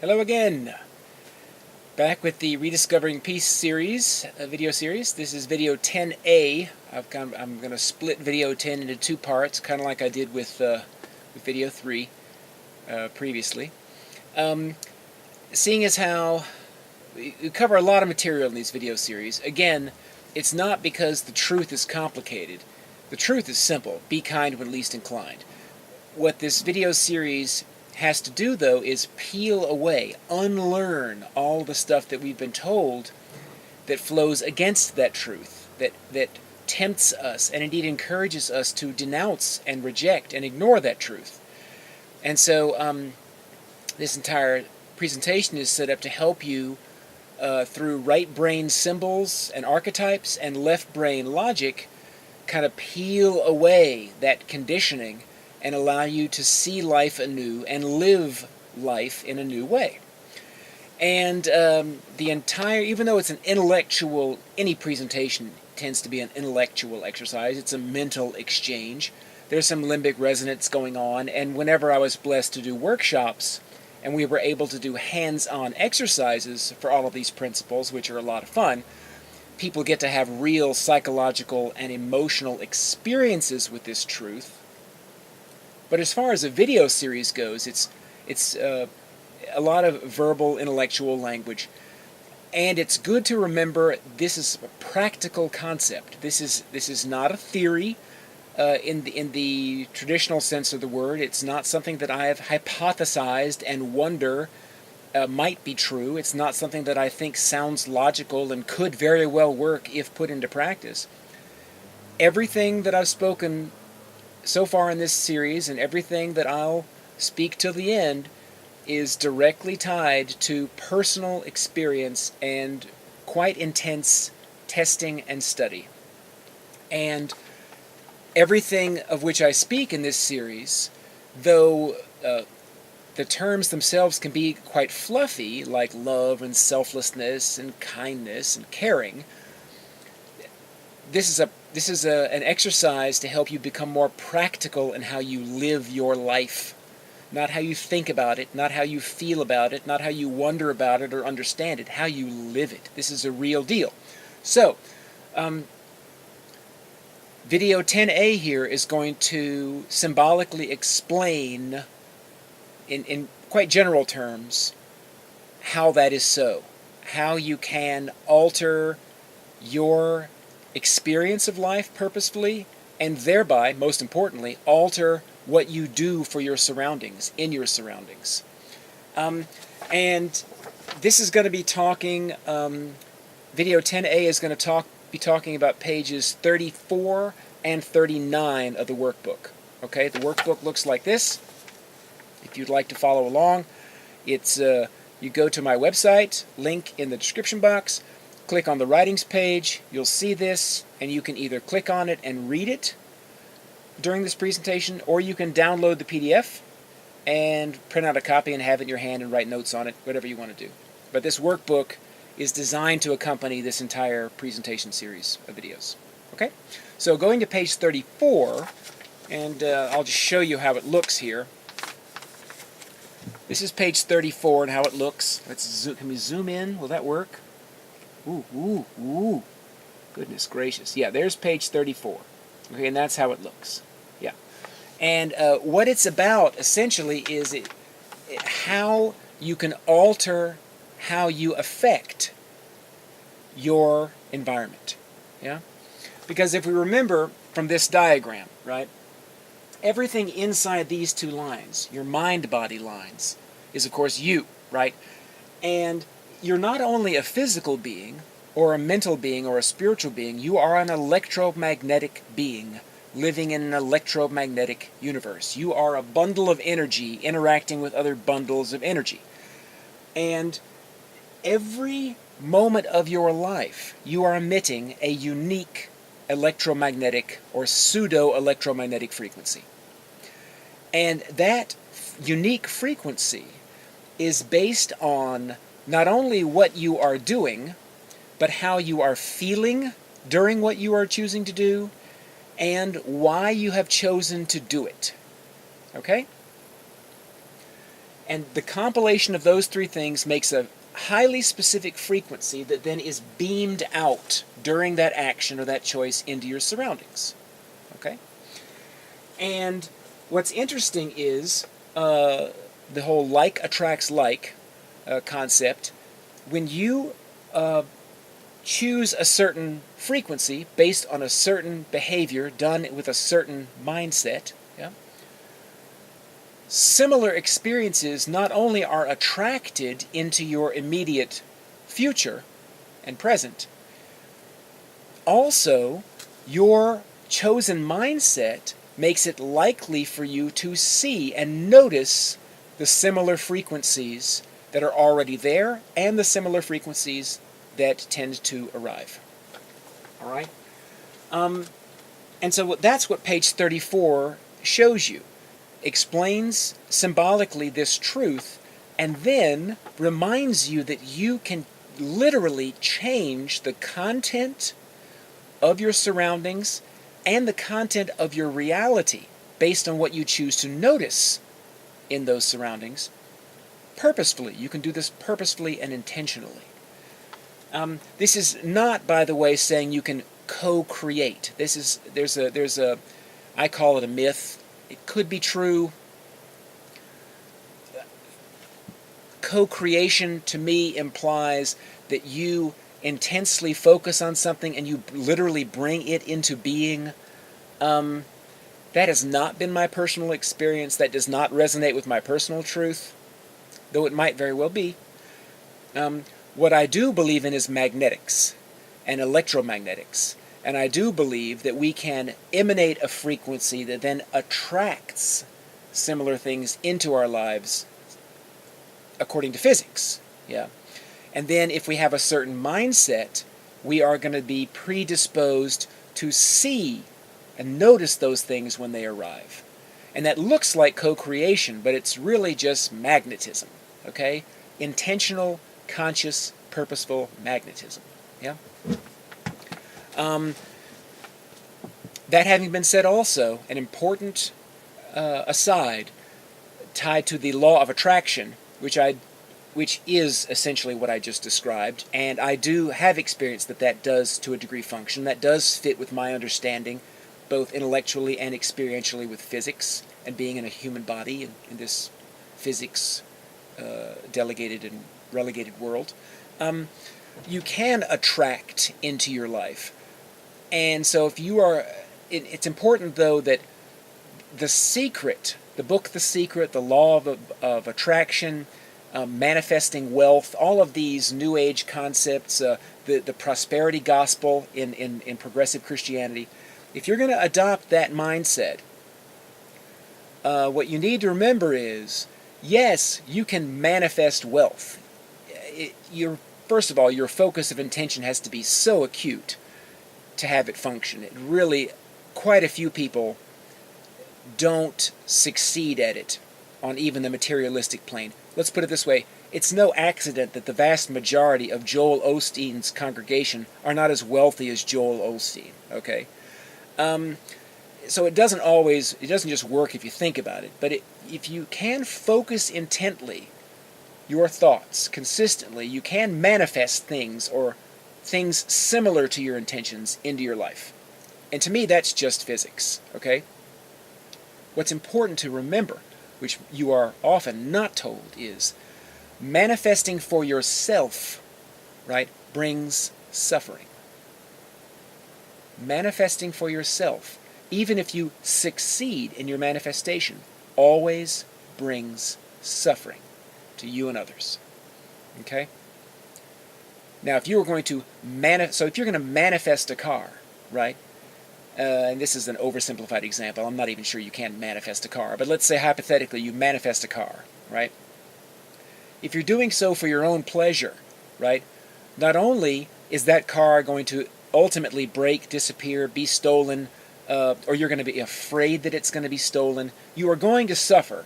Hello again. Back with the Rediscovering Peace series, video series. This is video 10A. I'm going to split video 10 into two parts, kind of like I did with video 3 previously. Seeing as how we cover a lot of material in these video series, again, it's not because the truth is complicated. The truth is simple. Be kind when least inclined. What this video series has to do, though, is peel away, unlearn all the stuff that we've been told that flows against that truth, that tempts us and indeed encourages us to denounce and reject and ignore that truth. And so this entire presentation is set up to help you through right brain symbols and archetypes and left brain logic kind of peel away that conditioning and allow you to see life anew and live life in a new way. And the entire, even though it's an intellectual, any presentation tends to be an intellectual exercise, it's a mental exchange. There's some limbic resonance going on, and whenever I was blessed to do workshops, and we were able to do hands-on exercises for all of these principles, which are a lot of fun, people get to have real psychological and emotional experiences with this truth. But as far as a video series goes, it's a lot of verbal, intellectual language, and it's good to remember this is a practical concept. This is not a theory in the traditional sense of the word. It's not something that I have hypothesized and wonder might be true. It's not something that I think sounds logical and could very well work if put into practice. Everything that I've spoken so far in this series, and everything that I'll speak till the end, is directly tied to personal experience and quite intense testing and study. And everything of which I speak in this series, though the terms themselves can be quite fluffy, like love and selflessness and kindness and caring, this is an exercise to help you become more practical in how you live your life. Not how you think about it, not how you feel about it, not how you wonder about it or understand it, how you live it. This is a real deal. So, video 10A here is going to symbolically explain, in quite general terms, how that is so. How you can alter your experience of life purposefully, and thereby, most importantly, alter what you do for your surroundings, in your surroundings. And this is going to be talking, video 10A is going to be talking about pages 34 and 39 of the workbook. Okay, the workbook looks like this. If you'd like to follow along, it's you go to my website, link in the description box, click on the writings page, you'll see this, and you can either click on it and read it during this presentation, or you can download the PDF and print out a copy and have it in your hand and write notes on it, whatever you want to do. But this workbook is designed to accompany this entire presentation series of videos. Okay? So going to page 34, and I'll just show you how it looks here. This is page 34 and how it looks. Can we zoom in? Will that work? Ooh. Goodness gracious. Yeah, there's page 34. Okay, and that's how it looks. Yeah. And what it's about, essentially, is how you can alter how you affect your environment. Yeah? Because if we remember from this diagram, right, everything inside these two lines, your mind-body lines, is, of course, you, right? And you're not only a physical being, or a mental being, or a spiritual being, you are an electromagnetic being living in an electromagnetic universe. You are a bundle of energy interacting with other bundles of energy. And every moment of your life, you are emitting a unique electromagnetic or pseudo-electromagnetic frequency. And that unique frequency is based on not only what you are doing, but how you are feeling during what you are choosing to do, and why you have chosen to do it. Okay? And the compilation of those three things makes a highly specific frequency that then is beamed out during that action or that choice into your surroundings. Okay? And what's interesting is the whole like attracts like concept. When you choose a certain frequency based on a certain behavior done with a certain mindset, yeah, similar experiences not only are attracted into your immediate future and present, also your chosen mindset makes it likely for you to see and notice the similar frequencies that are already there and the similar frequencies that tend to arrive. All right? And so that's what page 34 shows you. Explains symbolically this truth and then reminds you that you can literally change the content of your surroundings and the content of your reality based on what you choose to notice in those surroundings purposefully. You can do this purposefully and intentionally. This is not, by the way, saying you can co-create. There's a I call it a myth. It could be true. Co-creation to me implies that you intensely focus on something and you literally bring it into being. That has not been my personal experience. That does not resonate with my personal truth, though it might very well be. What I do believe in is magnetics and electromagnetics. And I do believe that we can emanate a frequency that then attracts similar things into our lives according to physics. Yeah. And then if we have a certain mindset, we are going to be predisposed to see and notice those things when they arrive. And that looks like co-creation, but it's really just magnetism. Okay? Intentional, conscious, purposeful magnetism. Yeah? That having been said also, an important aside tied to the law of attraction, which is essentially what I just described, and I do have experience that does to a degree function. That does fit with my understanding, both intellectually and experientially with physics and being in a human body in this physics delegated and relegated world. You can attract into your life. And so if you are, it's important though that the secret, the book The Secret, the law of attraction, manifesting wealth, all of these New Age concepts, the prosperity gospel in progressive Christianity, if you're going to adopt that mindset, what you need to remember is, yes, you can manifest wealth. First of all, your focus of intention has to be so acute to have it function. It really, quite a few people don't succeed at it on even the materialistic plane. Let's put it this way. It's no accident that the vast majority of Joel Osteen's congregation are not as wealthy as Joel Osteen. Okay? So it doesn't just work if you think about it. But if you can focus intently your thoughts consistently, you can manifest things or things similar to your intentions into your life. And to me, that's just physics. Okay? What's important to remember, which you are often not told, is manifesting for yourself, right, brings suffering. Manifesting for yourself, even if you succeed in your manifestation, always brings suffering to you and others. Okay? Now, if you were going to if you're going to manifest a car, right? And this is an oversimplified example. I'm not even sure you can manifest a car, but let's say hypothetically you manifest a car, right? If you're doing so for your own pleasure, right? Not only is that car going to ultimately break, disappear, be stolen, or you're going to be afraid that it's going to be stolen, you are going to suffer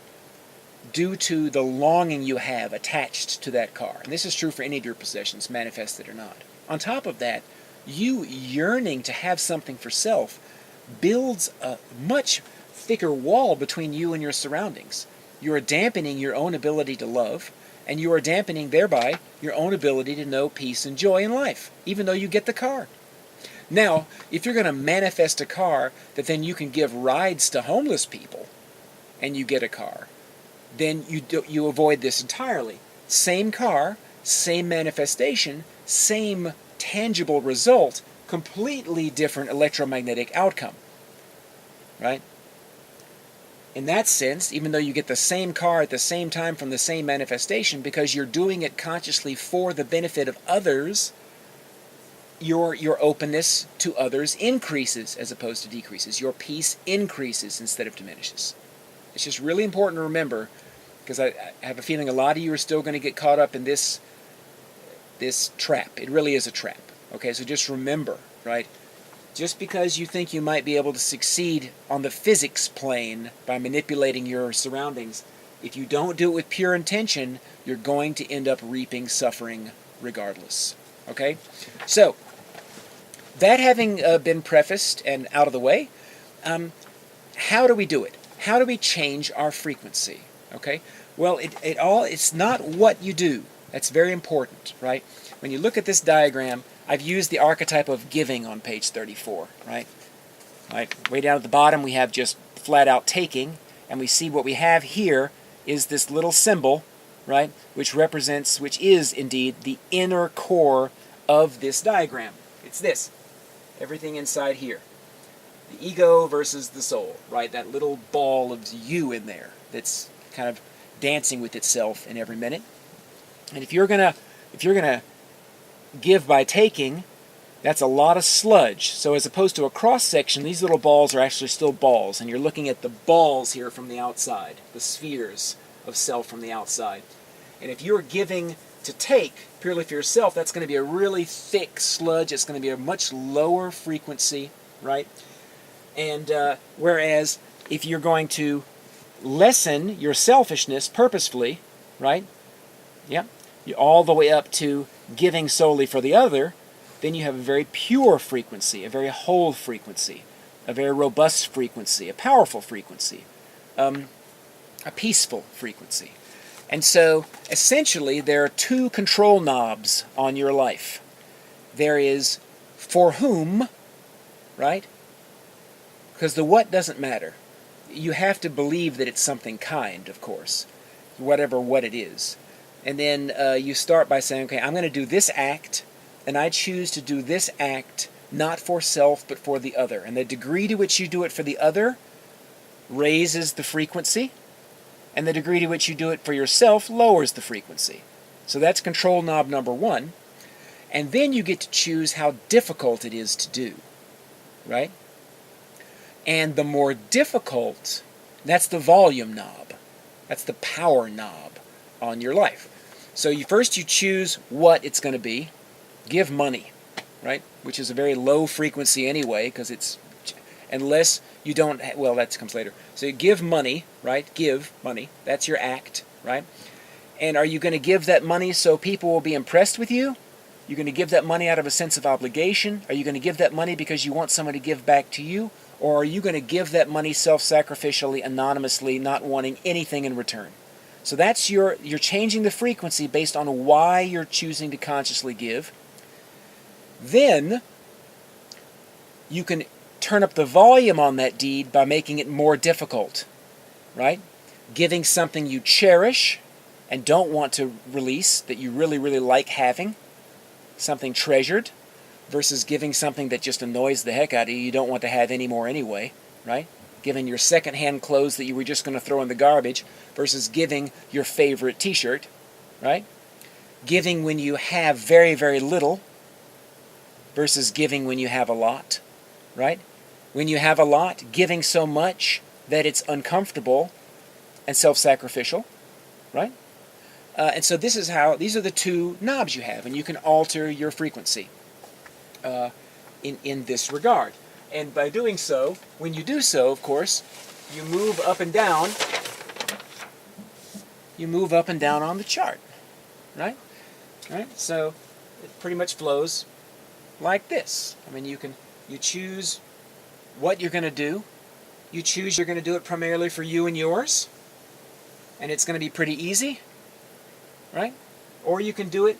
due to the longing you have attached to that car. And this is true for any of your possessions, manifested or not. On top of that, you yearning to have something for self builds a much thicker wall between you and your surroundings. You are dampening your own ability to love, and you are dampening thereby your own ability to know peace and joy in life, even though you get the car. Now, if you're going to manifest a car that then you can give rides to homeless people, and you get a car, then you avoid this entirely. Same car, same manifestation, same tangible result, completely different electromagnetic outcome. Right? In that sense, even though you get the same car at the same time from the same manifestation, because you're doing it consciously for the benefit of others, your openness to others increases as opposed to decreases. Your peace increases instead of diminishes. It's just really important to remember, because I have a feeling a lot of you are still going to get caught up in this trap. It really is a trap. Okay, so just remember, right? Just because you think you might be able to succeed on the physics plane by manipulating your surroundings, if you don't do it with pure intention, you're going to end up reaping suffering regardless. Okay? So, that having been prefaced and out of the way, how do we do it? How do we change our frequency? Okay? Well, it's not what you do. That's very important, right? When you look at this diagram, I've used the archetype of giving on page 34, right? Way down at the bottom we have just flat out taking, and we see what we have here is this little symbol, right, which is indeed the inner core of this diagram. It's this, everything inside here. The ego versus the soul, right? That little ball of you in there that's kind of dancing with itself in every minute. And if you're gonna give by taking, that's a lot of sludge. So as opposed to a cross section, these little balls are actually still balls, and you're looking at the balls here from the outside, the spheres of self from the outside. And if you're giving to take purely for yourself, that's going to be a really thick sludge. It's going to be a much lower frequency, right? And whereas if you're going to lessen your selfishness purposefully, right? Yeah, all the way up to giving solely for the other, then you have a very pure frequency, a very whole frequency, a very robust frequency, a powerful frequency, a peaceful frequency. And so, essentially, there are two control knobs on your life. There is for whom, right? Because the what doesn't matter. You have to believe that it's something kind, of course, whatever what it is. And then you start by saying, okay, I'm going to do this act, and I choose to do this act not for self, but for the other. And the degree to which you do it for the other raises the frequency, and the degree to which you do it for yourself lowers the frequency. So that's control knob number one. And then you get to choose how difficult it is to do, right? And the more difficult, that's the volume knob. That's the power knob on your life. So first you choose what it's going to be. Give money, right? Which is a very low frequency anyway, because it's, unless you don't, well, that comes later. So you give money, right? Give money. That's your act, right? And are you going to give that money so people will be impressed with you? You're going to give that money out of a sense of obligation? Are you going to give that money because you want somebody to give back to you? Or are you going to give that money self-sacrificially, anonymously, not wanting anything in return? So that's you're changing the frequency based on why you're choosing to consciously give. Then you can turn up the volume on that deed by making it more difficult, right? Giving something you cherish and don't want to release, that you really, really like having, something treasured, versus giving something that just annoys the heck out of you, you don't want to have anymore anyway, right? Giving your second-hand clothes that you were just going to throw in the garbage versus giving your favorite t-shirt, right? Giving when you have very, very little versus giving when you have a lot, right? When you have a lot, giving so much that it's uncomfortable and self-sacrificial, right? And so these are the two knobs you have, and you can alter your frequency in this regard. And by doing so, when you do so, of course, you move up and down. You move up and down on the chart, right? Right? So it pretty much flows like this. I mean, you choose what you're going to do. You choose you're going to do it primarily for you and yours, and it's going to be pretty easy, right? Or you can do it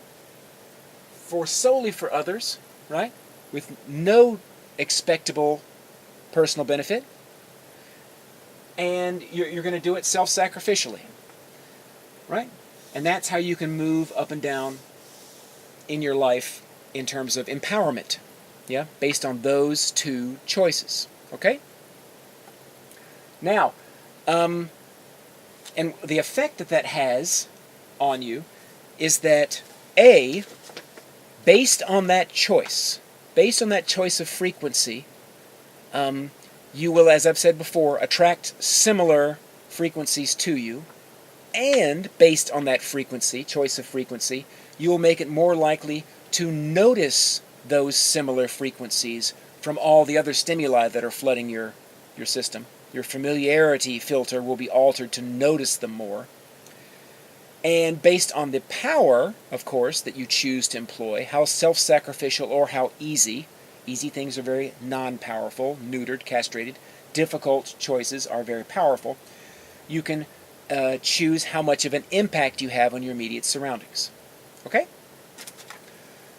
solely for others, right? With no expectable personal benefit, and you're going to do it self-sacrificially, right? And that's how you can move up and down in your life in terms of empowerment, yeah, based on those two choices, okay? Now, and the effect that has on you is that, A, based on that choice of frequency, you will, as I've said before, attract similar frequencies to you, and based on that choice of frequency, you will make it more likely to notice those similar frequencies from all the other stimuli that are flooding your system. Your familiarity filter will be altered to notice them more. And based on the power, of course, that you choose to employ, how self-sacrificial or how easy things are very non-powerful, neutered, castrated. Difficult choices are very powerful. You can choose how much of an impact you have on your immediate surroundings. Okay?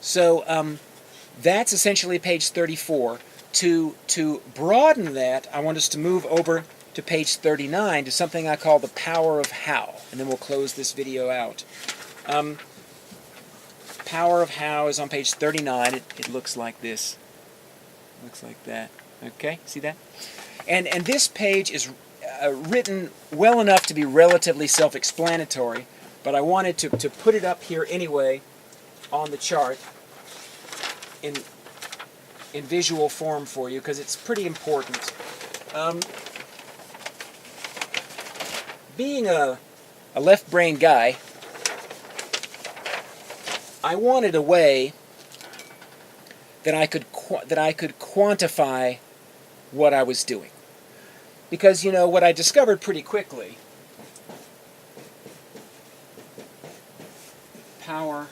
So that's essentially page 34. To broaden that, I want us to move over to page 39 to something I call the power of how, and then we'll close this video out. Power of how is on page 39. It looks like this. Looks like that. Okay, see that? And this page is written well enough to be relatively self-explanatory, but I wanted to put it up here anyway on the chart in visual form for you, because it's pretty important. Being a left-brain guy, I wanted a way that I could quantify what I was doing. Because, you know, what I discovered pretty quickly, power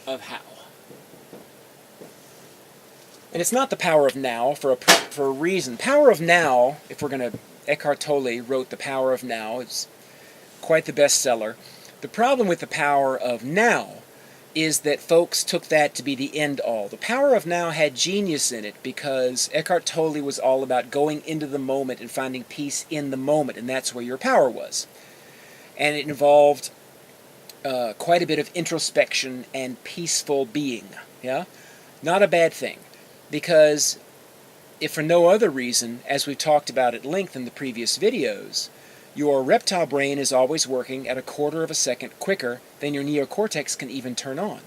of how. And it's not the power of now for a reason. Power of now, if we're going to, Eckhart Tolle wrote The Power of Now. It's quite the bestseller. The problem with the power of now is that folks took that to be the end-all. The power of now had genius in it because Eckhart Tolle was all about going into the moment and finding peace in the moment, and that's where your power was. And it involved quite a bit of introspection and peaceful being. Yeah, not a bad thing, because if for no other reason, as we've talked about at length in the previous videos, your reptile brain is always working at 1/4 of a second quicker than your neocortex can even turn on.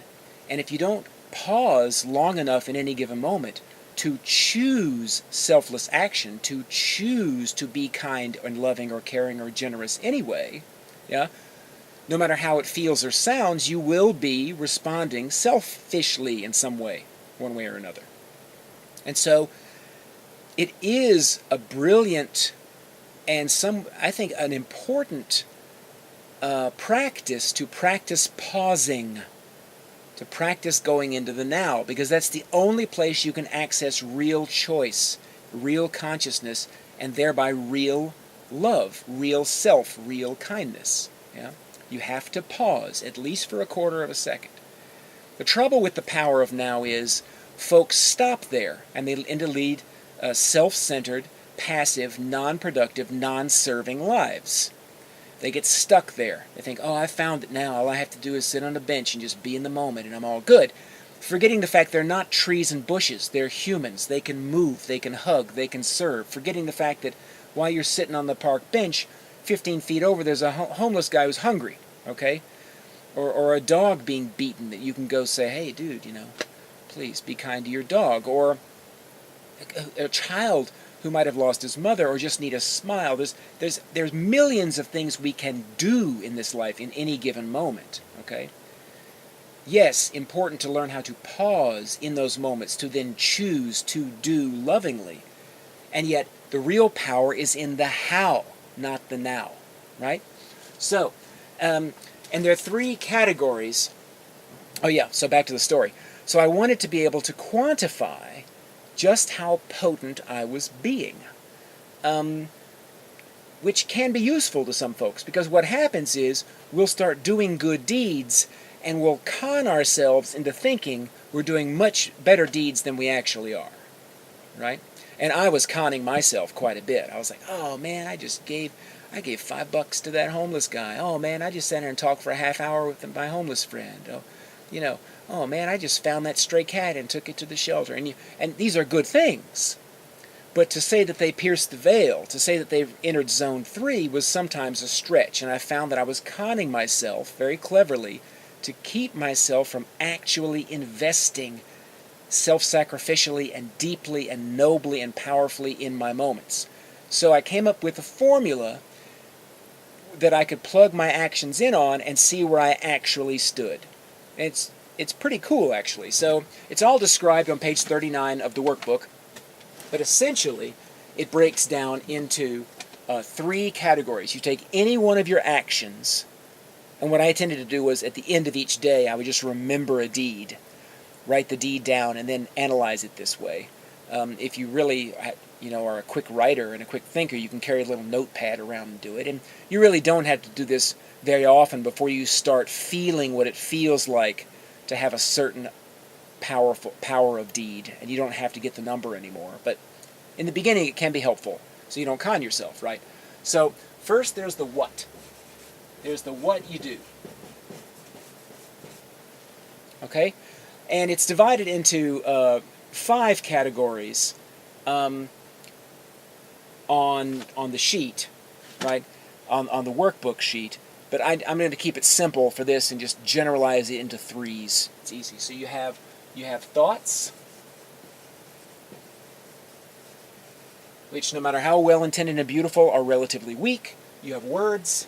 And if you don't pause long enough in any given moment to choose selfless action, to choose to be kind and loving or caring or generous anyway, yeah, no matter how it feels or sounds, you will be responding selfishly in some way, one way or another. And so it is a brilliant and I think an important practice to practice pausing, to practice going into the now, because that's the only place you can access real choice, real consciousness, and thereby real love, real self, real kindness. Yeah? You have to pause, at least for 1/4 of a second. The trouble with the power of now is folks stop there, and they lead self-centered, passive, non-productive, non-serving lives. They get stuck there. They think, oh, I found it now. All I have to do is sit on a bench and just be in the moment and I'm all good. Forgetting the fact they're not trees and bushes. They're humans. They can move. They can hug. They can serve. Forgetting the fact that while you're sitting on the park bench, 15 feet over, there's a homeless guy who's hungry, okay? Or a dog being beaten that you can go say, hey, dude, you know, please be kind to your dog. Or a child who might have lost his mother or just need a smile. There's millions of things we can do in this life in any given moment, okay? Yes, important to learn how to pause in those moments to then choose to do lovingly. And yet, the real power is in the how, not the now, right? So, and there are 3 categories. Oh yeah, so back to the story. So I wanted to be able to quantify just how potent I was being. which can be useful to some folks, because what happens is we'll start doing good deeds and we'll con ourselves into thinking we're doing much better deeds than we actually are, right? And I was conning myself quite a bit. I was like, oh man, I gave $5 to that homeless guy. Oh man, I just sat there and talked for a half hour with my homeless friend. Oh, oh man, I just found that stray cat and took it to the shelter. And these are good things. But to say that they pierced the veil, to say that they've entered zone 3 was sometimes a stretch. And I found that I was conning myself very cleverly to keep myself from actually investing self-sacrificially and deeply and nobly and powerfully in my moments. So I came up with a formula that I could plug my actions in on and see where I actually stood. And it's pretty cool, actually. So it's all described on page 39 of the workbook, but essentially it breaks down into 3 categories. You take any one of your actions, and what I intended to do was at the end of each day I would just remember a deed, write the deed down, and then analyze it this way. If you really are a quick writer and a quick thinker, you can carry a little notepad around and do it. And you really don't have to do this very often before you start feeling what it feels like to have a certain power of deed, and you don't have to get the number anymore. But in the beginning it can be helpful, so you don't con yourself, right? So first there's the what. There's the what you do. Okay? And it's divided into 5 categories on the sheet, right? On the workbook sheet. But I'm going to keep it simple for this and just generalize it into 3s. It's easy. So you have thoughts, which no matter how well intended and beautiful are relatively weak. You have words,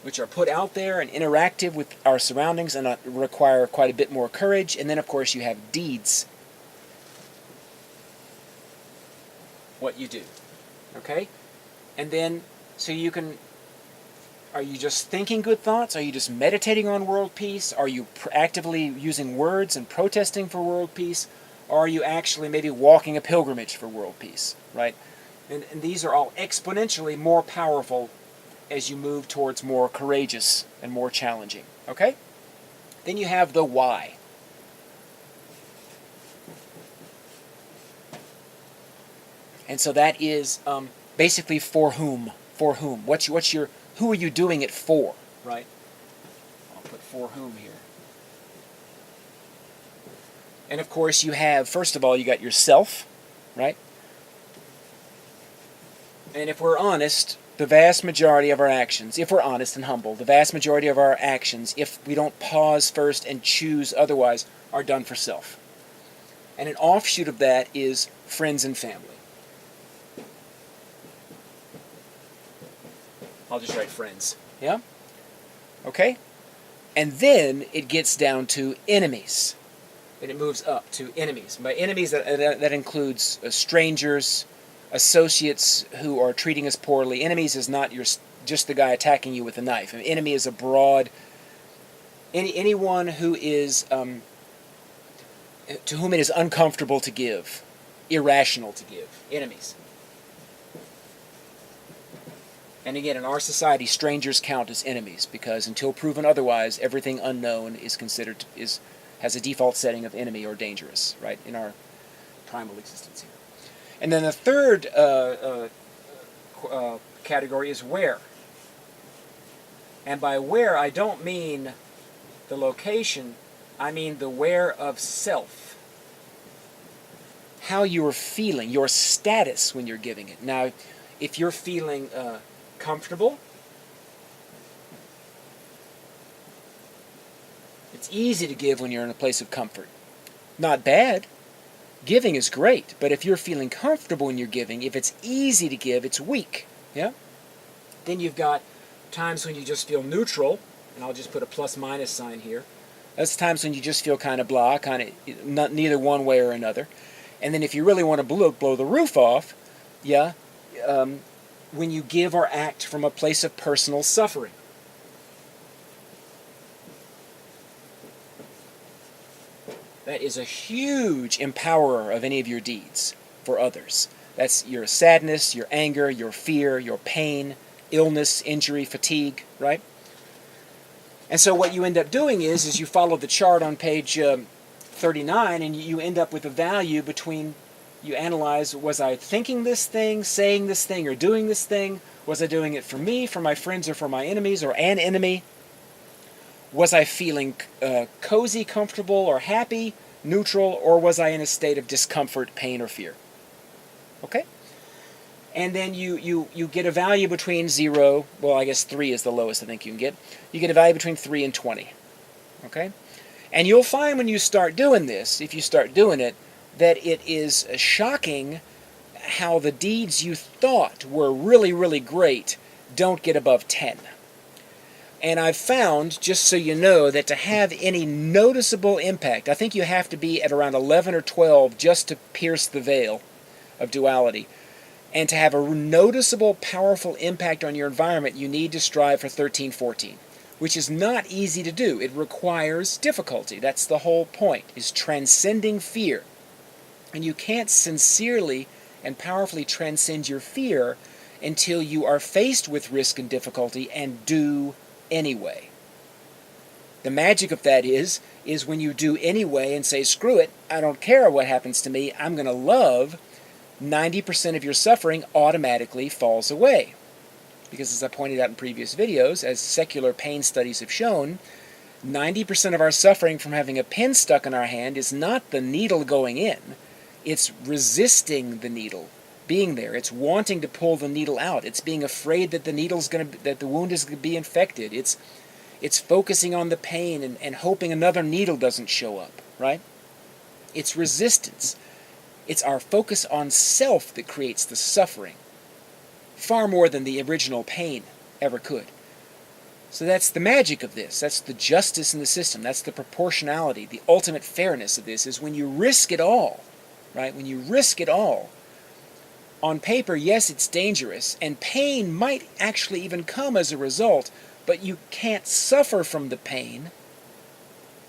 which are put out there and interactive with our surroundings and require quite a bit more courage. And then, of course, you have deeds. What you do. Okay? And then, so you can, are you just thinking good thoughts? Are you just meditating on world peace? Are you actively using words and protesting for world peace? Or are you actually maybe walking a pilgrimage for world peace? Right? And these are all exponentially more powerful as you move towards more courageous and more challenging. Okay? Then you have the why. And so that is basically for whom. For whom. Who are you doing it for? Right? I'll put for whom here. And of course you have, first of all, you got yourself, right? And if we're honest, the vast majority of our actions, if we're honest and humble, the vast majority of our actions, if we don't pause first and choose otherwise, are done for self. And an offshoot of that is friends and family. I'll just write friends. Yeah? Okay? And then it gets down to enemies. And it moves up to enemies. By enemies, that includes strangers, associates who are treating us poorly. Enemies is not just the guy attacking you with a knife. An enemy is a broad... anyone who is... to whom it is uncomfortable to give. Irrational to give. Enemies. And again, in our society, strangers count as enemies, because until proven otherwise, everything unknown is considered has a default setting of enemy or dangerous, right, in our primal existence here. And then the third category is where. And by where, I don't mean the location, I mean the where of self. How you're feeling, your status when you're giving it. Now, if you're feeling comfortable, it's easy to give when you're in a place of comfort. Not bad. Giving is great, but if you're feeling comfortable when you're giving, if it's easy to give, it's weak. Yeah? Then you've got times when you just feel neutral, and I'll just put a plus-minus sign here. That's times when you just feel kind of blah, kind of neither one way or another. And then if you really want to blow the roof off, yeah, when you give or act from a place of personal suffering. That is a huge empowerer of any of your deeds for others. That's your sadness, your anger, your fear, your pain, illness, injury, fatigue, right? And so what you end up doing is you follow the chart on page 39, and you end up with a value between, you analyze, was I thinking this thing, saying this thing, or doing this thing? Was I doing it for me, for my friends, or for my enemies, or an enemy? Was I feeling cozy, comfortable, or happy, neutral, or was I in a state of discomfort, pain, or fear? Okay? And then you get a value between 0, well, I guess 3 is the lowest I think you can get. You get a value between 3 and 20. Okay? And you'll find when you start doing this, if you start doing it, that it is shocking how the deeds you thought were really, really great don't get above 10. And I've found, just so you know, that to have any noticeable impact, I think you have to be at around 11 or 12 just to pierce the veil of duality. And to have a noticeable, powerful impact on your environment, you need to strive for 13, 14, which is not easy to do. It requires difficulty. That's the whole point, is transcending fear. And you can't sincerely and powerfully transcend your fear until you are faced with risk and difficulty and do anyway. The magic of that is when you do anyway and say, screw it, I don't care what happens to me, I'm going to love, 90% of your suffering automatically falls away. Because as I pointed out in previous videos, as secular pain studies have shown, 90% of our suffering from having a pin stuck in our hand is not the needle going in, it's resisting the needle being there. It's wanting to pull the needle out. It's being afraid that that the wound is going to be infected. It's focusing on the pain and hoping another needle doesn't show up, right? It's resistance. It's our focus on self that creates the suffering, far more than the original pain ever could. So that's the magic of this. That's the justice in the system. That's the proportionality. The ultimate fairness of this is when you risk it all, right? When you risk it all, on paper, yes, it's dangerous, and pain might actually even come as a result, but you can't suffer from the pain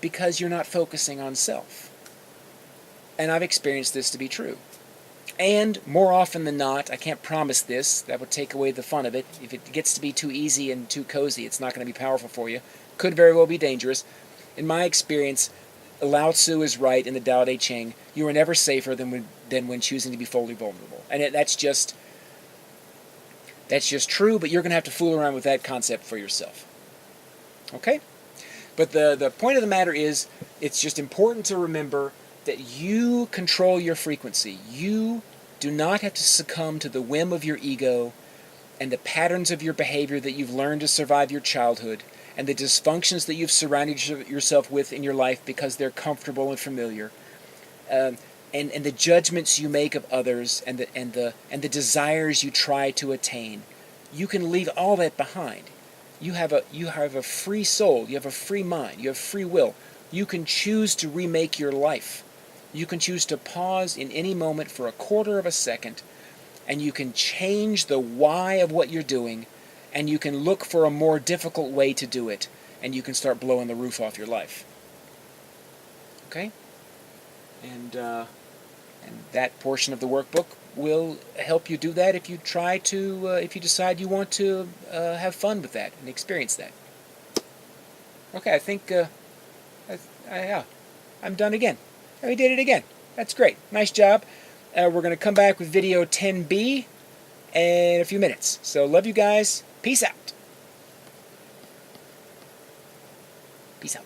because you're not focusing on self. And I've experienced this to be true. And more often than not, I can't promise this, that would take away the fun of it. If it gets to be too easy and too cozy, it's not going to be powerful for you. Could very well be dangerous. In my experience, Lao Tzu is right in the Tao Te Ching. You are never safer than when choosing to be fully vulnerable. And that's just true, but you're going to have to fool around with that concept for yourself. Okay? But the point of the matter is, it's just important to remember that you control your frequency. You do not have to succumb to the whim of your ego and the patterns of your behavior that you've learned to survive your childhood and the dysfunctions that you've surrounded yourself with in your life because they're comfortable and familiar, and the judgments you make of others and the desires you try to attain. You can leave all that behind. You have a free soul. You have a free mind. You have free will. You can choose to remake your life. You can choose to pause in any moment for a quarter of a second, and you can change the why of what you're doing, and you can look for a more difficult way to do it, and you can start blowing the roof off your life. Okay? And that portion of the workbook will help you do that if you if you decide you want to have fun with that and experience that. Okay, I think I'm done again. We did it again. That's great. Nice job. We're going to come back with video 10B in a few minutes. So love you guys. Peace out. Peace out.